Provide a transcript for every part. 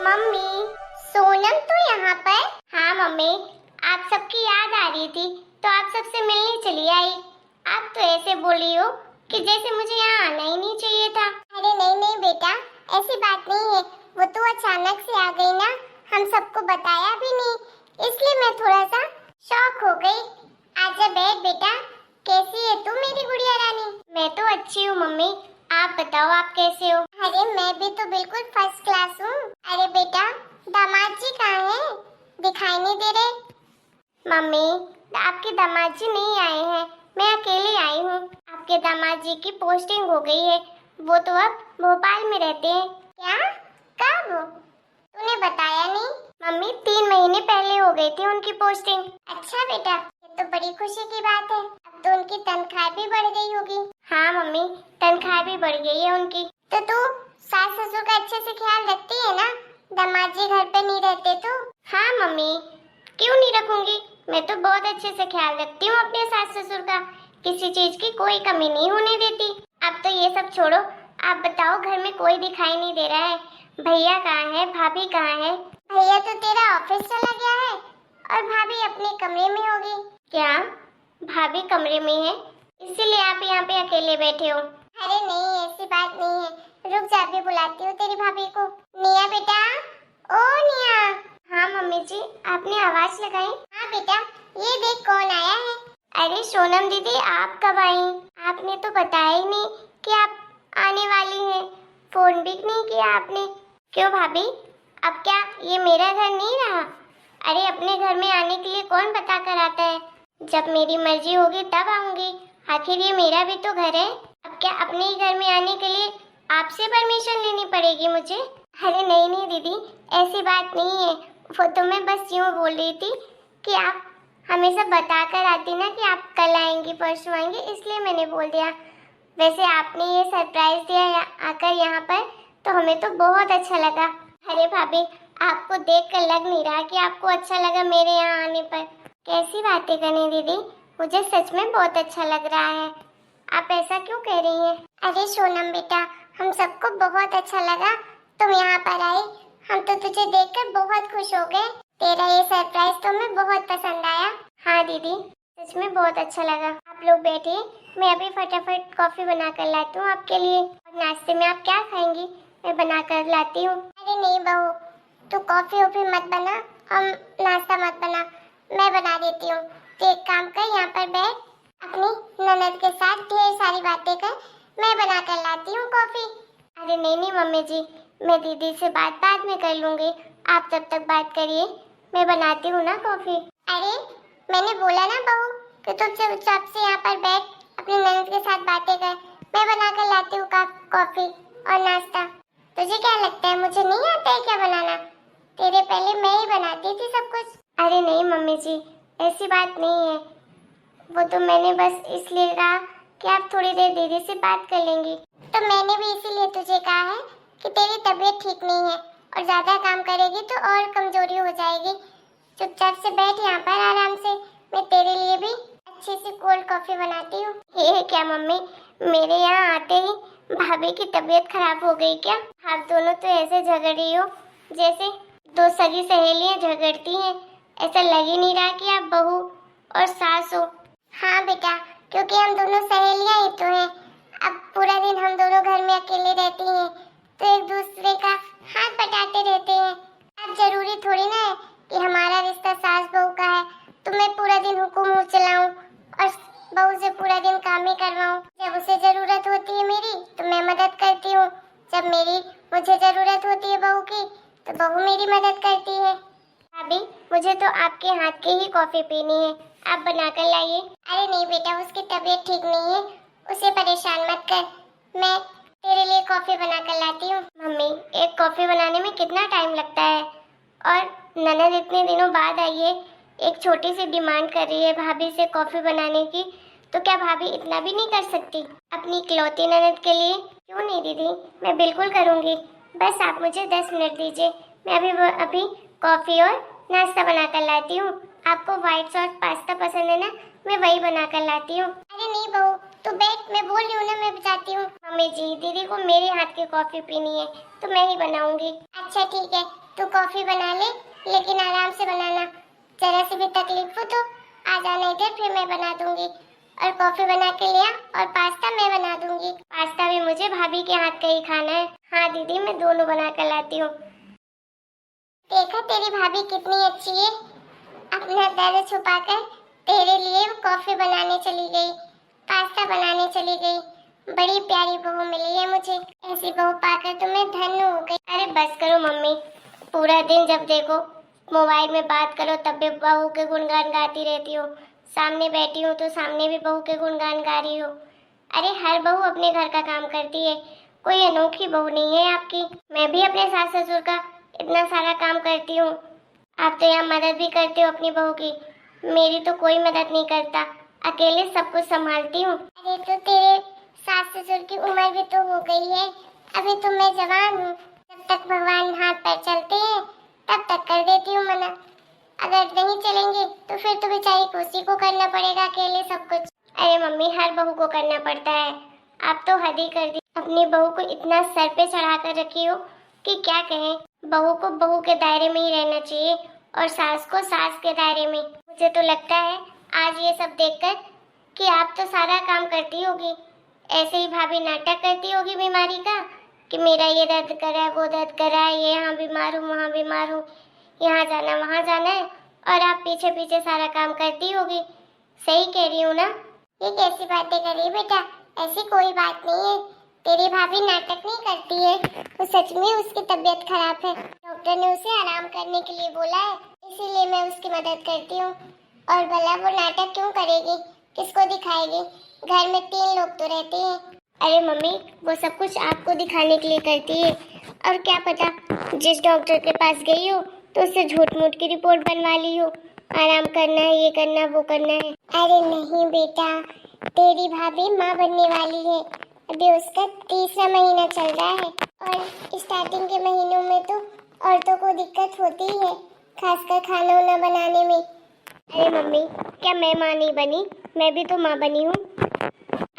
Mummy, Sonam तो यहाँ पर। हाँ मम्मी, आप सबकी याद आ रही थी तो आप सबसे मिलने चली आई। आप तो ऐसे बोली हो कि जैसे मुझे यहाँ आना ही नहीं चाहिए था। अरे नहीं नहीं बेटा, ऐसी बात नहीं है। वो तो अचानक से आ गई ना, हम सबको बताया भी नहीं, इसलिए मैं थोड़ा सा शॉक हो गई। आजा बैठ बेटा। कैसी है तू मेरी गुड़िया रानी? मैं तो अच्छी हूँ मम्मी, आप बताओ आप कैसे हो? अरे मैं भी तो बिल्कुल फर्स्ट क्लास हूँ। अरे बेटा, दामाद जी कहाँ हैं? दिखाई नहीं दे रहे। मम्मी, आपके दामाद जी नहीं आए हैं, मैं अकेले आई हूँ। आपके दामाद जी की पोस्टिंग हो गई है, वो तो अब भोपाल में रहते हैं। क्या? कब? तूने बताया नहीं। मम्मी, 3 महीने पहले हो गई थी उनकी पोस्टिंग। अच्छा बेटा, ये तो बड़ी खुशी की बात है। अब तो उनकी तनख्वाह भी बढ़ गई होगी। हाँ मम्मी, तनख्वाह भी बढ़ गई है उनकी। तो तू सास ससुर का अच्छे से ख्याल रखती है ना? दामाद जी घर पे नहीं रहते तो? हाँ मम्मी, क्यों नहीं रखूंगी, मैं तो बहुत अच्छे से ख्याल रखती हूँ अपने सास ससुर का। किसी चीज की कोई कमी नहीं होने देती। अब तो ये सब छोड़ो, आप बताओ घर में कोई दिखाई नहीं दे रहा है। भैया कहाँ है, भाभी कहाँ है? भैया तो तेरा ऑफिस चला गया है और भाभी अपने कमरे में होगी। क्या भाभी कमरे में है, इसीलिए आप यहाँ पे अकेले बैठे हो? अरे नहीं, ऐसी बात नहीं है। रुक जा, अभी बुलाती हूँ तेरी भाभी को। निया बेटा, ओ निया। हाँ मम्मी जी, आपने आवाज लगाई? हाँ बेटा, ये देख कौन आया है। अरे सोनम दीदी, आप कब आई? आपने तो बताया ही नहीं कि आप आने वाली हैं, फोन भी नहीं किया आपने। क्यों भाभी, अब क्या ये मेरा घर नहीं रहा? अरे अपने घर में आने के लिए कौन बता कर आता है? जब मेरी मर्जी होगी तब आऊंगी, आखिर ये मेरा भी तो घर है। अब क्या अपने ही घर में आने के लिए आपसे परमिशन लेनी पड़ेगी मुझे? अरे नहीं नहीं दीदी, ऐसी बात नहीं है। वो तो मैं बस यूँ बोल रही थी कि आप हमें सब बता कर आती ना कि आप कल आएंगी परसों आएंगी, इसलिए मैंने बोल दिया। वैसे आपने ये सरप्राइज दिया आकर यहाँ पर, तो हमें तो बहुत अच्छा लगा। अरे भाभी, आपको देखकर लग नहीं रहा कि आपको अच्छा लगा मेरे यहाँ आने पर। कैसी बातें करनी दीदी, मुझे सच में बहुत अच्छा लग रहा है। आप ऐसा क्यों कह रही हैं? अरे सोनम बेटा, हम सबको बहुत अच्छा लगा तुम यहाँ पर आई। हम तो तुझे देखकर बहुत खुश हो गए। तेरा ये सरप्राइज तो हमें बहुत पसंद आया। हाँ दीदी, सच में बहुत अच्छा लगा। आप लोग बैठिए, मैं अभी फटाफट कॉफी बना कर लाती हूँ आपके लिए। और नाश्ते में आप क्या खाएंगी, मैं बना कर लाती हूँ। अरे नहीं बहू, तू कॉफी वॉफी मत बना और नाश्ता मत बना, मैं बना देती हूँ। तो एक काम कर, यहाँ पर बैठ, अपनी ननद के साथ ढेर सारी बातें कर, मैं बना कर लाती हूँ कॉफी। अरे नहीं नहीं मम्मी जी, मैं दीदी से बात बाद में कर लूँगी, आप तब तक बात करिए, मैं बनाती हूँ ना कॉफी। अरे मैंने बोला ना बहू कि तुम चुपचाप से यहाँ पर बैठ, अपनी ननद के साथ बातें कर, मैं बना कर लाती हूँ कॉफी और नाश्ता। तुझे क्या लगता है मुझे नहीं आता है क्या बनाना? तेरे पहले मैं ही बनाती थी सब कुछ। अरे नहीं मम्मी जी, ऐसी बात नहीं है। वो तो मैंने बस इसलिए कहा कि आप थोड़ी देर दीदी से बात कर लेंगी। तो मैंने भी इसीलिए तुझे कहा है कि तेरी तबीयत ठीक नहीं है और ज्यादा काम करेगी तो और कमजोरी हो जाएगी। चुपचाप से बैठ यहाँ पर आराम से, मैं तेरे लिए भी अच्छी सी कोल्ड कॉफी बनाती हूँ। ये क्या मम्मी, मेरे यहाँ आते ही भाभी की तबीयत खराब हो गई क्या? आप दोनों तो ऐसे झगड़ रही हो जैसे दो सगी सहेलियां झगड़ती हैं। ऐसा लग ही नहीं रहा कि आप बहू और सास हो। हाँ बेटा, क्योंकि हम दोनों सहेलियां ही तो हैं। अब पूरा दिन हम दोनों घर में अकेले रहती हैं तो एक दूसरे का हाथ बटाते रहते हैं। अब जरूरी थोड़ी ना है कि हमारा रिश्ता सास बहू का है तो मैं पूरा दिन हुक्म चलाऊं और बहू से पूरा दिन काम ही करवाऊं। जब उसे जरूरत होती है मेरी तो मैं मदद करती हूँ, जब मुझे जरूरत होती है बहू की तो बहू मेरी मदद करती है। भाभी, मुझे तो आपके हाथ की ही कॉफी पीनी है, आप बना कर लाइए। अरे नहीं बेटा, उसकी तबीयत ठीक नहीं है, उसे परेशान मत कर, मैं तेरे लिए कॉफी बना कर लाती हूँ। मम्मी, एक कॉफी बनाने में कितना टाइम लगता है? और ननद इतने दिनों बाद आई है, एक छोटी सी डिमांड कर रही है भाभी से कॉफी बनाने की, तो क्या भाभी इतना भी नहीं कर सकती अपनी इकलौती ननद के लिए? क्यों नहीं दीदी, मैं बिल्कुल करूँगी, बस आप मुझे 10 मिनट दीजिए, मैं अभी कॉफी और नाश्ता बना कर लाती हूँ। आपको व्हाइट सॉस पास्ता पसंद है ना, मैं वही बना कर लाती हूँ। अरे नहीं बहू, तू बैठ, मैं बोल रही हूँ ना, मैं जाती हूँ। मम्मी जी, दीदी को मेरे हाथ की कॉफी पीनी है तो मैं ही बनाऊंगी। अच्छा ठीक है, तू कॉफी बना ले, लेकिन आराम से बनाना। जरा सी भी तकलीफ हो तो आ जाना इधर, फिर मैं बना दूंगी। और कॉफी बना के लिया, और पास्ता मैं बना दूंगी। पास्ता भी मुझे भाभी के हाथ का ही खाना है। हाँ दीदी, मैं दोनों बना कर लाती हूँ। देखा तेरी भाभी कितनी अच्छी है, अपना दर्द छुपाकर तेरे लिए कॉफी बनाने चली गई, पास्ता बनाने चली गई। बड़ी प्यारी बहू मिली है मुझे, ऐसी बहू पाकर तो मैं धन्य हो गई। अरे बस करो मम्मी, पूरा दिन जब देखो मोबाइल में बात करो तब भी बहू के गुणगान गाती रहती हो। सामने बैठी हो तो सामने भी बहू के गुणगान गा रही हो। अरे हर बहू अपने घर का काम करती है, कोई अनोखी बहू नहीं है आपकी। मैं भी अपने सास ससुर का इतना सारा काम करती हूँ। आप तो यहाँ मदद भी करते हो अपनी बहू की, मेरी तो कोई मदद नहीं करता, अकेले सब कुछ संभालती हूँ। अरे तो तेरे सास ससुर की उम्र भी तो हो गई है, अभी तो मैं जवान हूँ। जब तक भगवान हाथ पैर चलते हैं तब तक कर देती हूँ मना। अगर नहीं चलेंगे तो फिर तो बेचारी उसी को करना पड़ेगा अकेले सब कुछ। अरे मम्मी, हर बहू को करना पड़ता है, आप तो हद ही कर दी। अपनी बहू को इतना सर पे चढ़ा कर रखी हो कि क्या कहें। बहू को बहू के दायरे में ही रहना चाहिए और सास को सास के दायरे में। मुझे तो लगता है आज ये सब देखकर कि आप तो सारा काम करती होगी, ऐसे ही भाभी नाटक करती होगी बीमारी का कि मेरा ये दर्द कर रहा है, वो दर्द कर रहा है, ये यहाँ बीमार हूँ, वहाँ बीमार हूँ, यहाँ जाना वहाँ जाना है, और आप पीछे पीछे सारा काम करती होगी। सही कह रही हूँ ना? ये कैसी बातें कर रही बेटा, ऐसी कोई बात नहीं है। तेरी भाभी नाटक नहीं करती है, वो सच में उसकी तबीयत खराब है, डॉक्टर ने उसे आराम करने के लिए बोला है, इसीलिए मैं उसकी मदद करती हूँ। और भला वो नाटक क्यों करेगी, किसको दिखाएगी? घर में 3 लोग तो रहते हैं। अरे मम्मी, वो सब कुछ आपको दिखाने के लिए करती है, और क्या पता जिस डॉक्टर के पास गई हो तो उससे झूठ मूठ की रिपोर्ट बनवा ली हो, आराम करना है, ये करना वो करना है। अरे नहीं बेटा, तेरी भाभी माँ बनने वाली है, अभी उसका 3रा महीना चल रहा है, और स्टार्टिंग के महीनों में तो औरतों को दिक्कत होती ही है, खासकर खाना वाना बनाने में। अरे मम्मी, क्या मैं माँ नहीं बनी? मैं भी तो माँ बनी हूँ।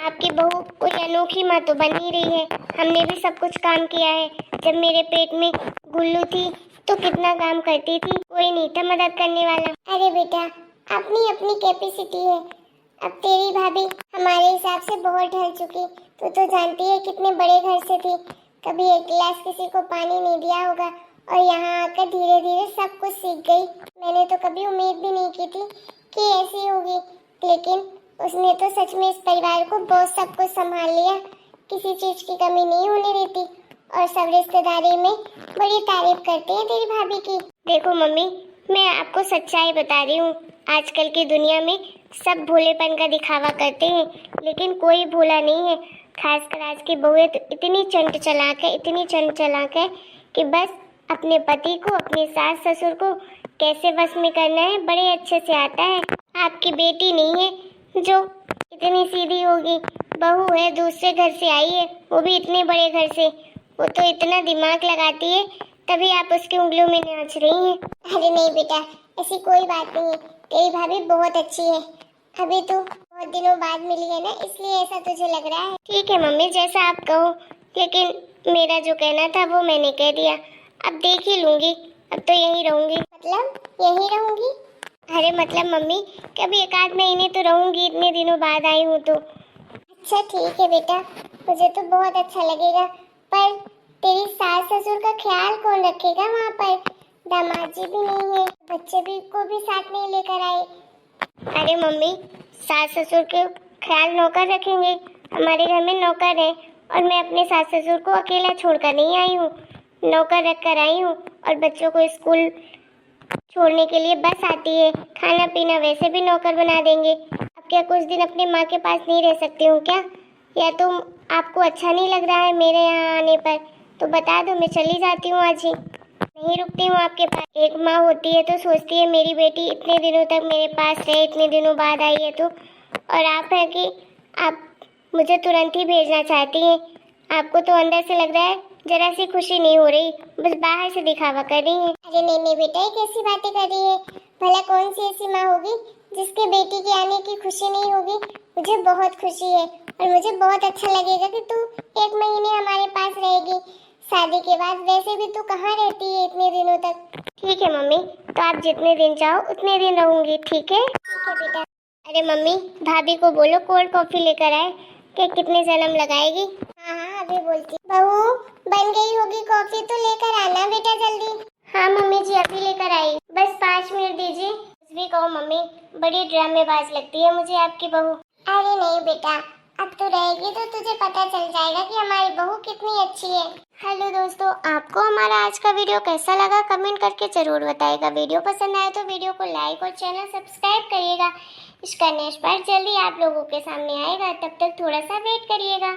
आपकी बहू कोई अनोखी माँ तो बन ही रही है। हमने भी सब कुछ काम किया है। जब मेरे पेट में गुल्लू थी तो कितना काम करती थी, कोई नहीं था मदद करने वाला। अरे बेटा, अपनी अपनी कैपेसिटी है। अब तेरी भाभी हमारे हिसाब से बहुत ढल चुकी, तो जानती है कितने बड़े घर से थी, कभी एक गिलास किसी को पानी नहीं दिया होगा, और यहाँ आकर धीरे धीरे सब कुछ सीख गई। मैंने तो कभी उम्मीद भी नहीं की थी कि ऐसी होगी, लेकिन उसने तो सच में इस परिवार को बहुत सब कुछ संभाल लिया, किसी चीज की कमी नहीं होने देती, और सब रिश्तेदारी में बड़ी तारीफ करते हैं तेरी भाभी की। देखो मम्मी, मैं आपको सच्चाई बता रही हूँ, आजकल की दुनिया में सब भोलेपन का दिखावा करते हैं, लेकिन कोई भोला नहीं है। खासकर आज की बहुएं तो इतनी चंट चालाक है, इतनी चंट चालाक है कि बस अपने पति को, अपने सास ससुर को कैसे बस में करना है बड़े अच्छे से आता है। आपकी बेटी नहीं है जो इतनी सीधी होगी, बहू है, दूसरे घर से आई है, वो भी इतने बड़े घर से, वो तो इतना दिमाग लगाती है, तभी आप उसकी उंगलियों में नाच रही हैं। अरे नहीं बेटा, ऐसी कोई बात नहीं है, तेरी भाभी बहुत अच्छी है। अभी तो बहुत दिनों बाद मिली है ना, इसलिए ऐसा तुझे लग रहा है। ठीक है मम्मी, जैसा आप कहो, लेकिन मेरा जो कहना था वो मैंने कह दिया, अब देख ही लूंगी, अब तो यहीं रहूंगी। मतलब यहीं रहूंगी? अरे मतलब मम्मी, कभी 1 आध महीने तो रहूंगी, इतने दिनों बाद आई हूँ तो। अच्छा ठीक है बेटा, मुझे तो बहुत अच्छा लगेगा, पर तेरी सास ससुर का ख्याल कौन रखेगा वहाँ पर? दामाद जी भी नहीं है, बच्चे भी को भी साथ नहीं लेकर आए। अरे मम्मी, सास ससुर के ख्याल नौकर रखेंगे, हमारे घर में नौकर है, और मैं अपने सास ससुर को अकेला छोड़कर नहीं आई हूँ, नौकर रख कर आई हूँ, और बच्चों को स्कूल छोड़ने के लिए बस आती है, खाना पीना वैसे भी नौकर बना देंगे। अब क्या कुछ दिन अपने माँ के पास नहीं रह सकती हूँ क्या? या तो आपको अच्छा नहीं लग रहा है मेरे यहाँ आने पर तो बता दो, मैं चली जाती हूँ आज ही, नहीं रुकती हूँ आपके पास। एक माँ होती है तो सोचती है मेरी बेटी इतने दिनों तक मेरे पास रहे, इतने दिनों बाद आई है तो, और आप है कि आप मुझे तुरंत ही भेजना चाहती हैं। आपको तो अंदर से लग रहा है जरा सी खुशी नहीं हो रही, बस बाहर से दिखावा कर रही है। अरे नहीं नहीं बेटा, ये कैसी बातें कर रही है? भला कौन सी ऐसी माँ होगी जिसके बेटी के आने की खुशी नहीं होगी? मुझे बहुत खुशी है, और मुझे बहुत अच्छा लगेगा कि तू 1 महीने हमारे पास रहेगी, शादी के बाद वैसे भी तू कहाँ रहती है इतने दिनों तक। ठीक है मम्मी, तो आप जितने दिन चाहो उतने दिन रहूंगी, ठीक है। ठीक है बेटा। अरे मम्मी, भाभी को बोलो कोल्ड कॉफी लेकर आए कि कितने जन्म लगाएगी। हाँ हाँ अभी बोलती। बहू बन गई होगी कॉफी तो लेकर आना बेटा जल्दी। हाँ मम्मी जी अभी लेकर आई, बस 5 मिनट दीजिए। कुछ भी कहो मम्मी, बड़ी ड्रामेबाज लगती है मुझे आपकी बहू। अरे नहीं बेटा, अब तो रहेगी तो तुझे पता चल जाएगा कि हमारी बहू कितनी अच्छी है। हेलो दोस्तों, आपको हमारा आज का वीडियो कैसा लगा कमेंट करके जरूर बताइएगा। वीडियो पसंद आए तो वीडियो को लाइक और चैनल सब्सक्राइब करिएगा। इसका नेक्स्ट पार्ट जल्दी आप लोगों के सामने आएगा, तब तक थोड़ा सा वेट करिएगा।